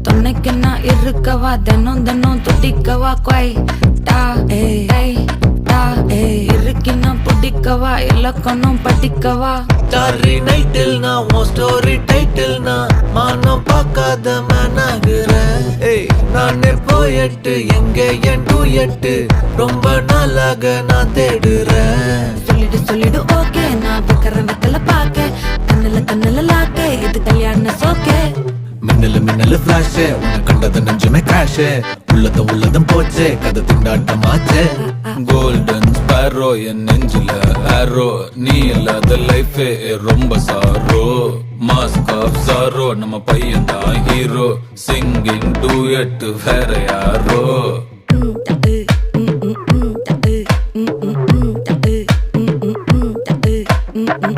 துணைக்கு நான் இருக்கவா தினம் தினம் துடிக்கவா குவைட்டா இருக்கினா பிடிக்கவா இலக்கணம் படிக்கவா ஸ்டாரி நைட்டில் நான் உன் ஸ்டோரி டைட்டில் நான் மானம் பார்க்காத மேன் ஆகுறேன். நானே போயிட்டு எங்க என் டூயட்டு ரொம்ப நாளாக நான் தேடுறேன். சொல்லிடு ஓகே நான் வைக்கிற வெத்தல பாக்க கண்ணுல லாக்கே இது கல்யாண சோக்கே. மின்னலு ஃபிளாஷ் உன்னை கண்டது நெஞ்சுமே கிராஷ் உள்ளதும் போச்சே கதை திண்டாட்டமாச்சே. கோல்டன் ஸ்பேரோ என் நெஞ்சில ஆரோ நீ இல்லாத லைஃப் ரொம்ப சாரோ. மாஸ்க் ஆஃப் சாரோ நம்ம பையன் தான் ஹீரோ சிங்கிங் டூயட் வேற யாரோ.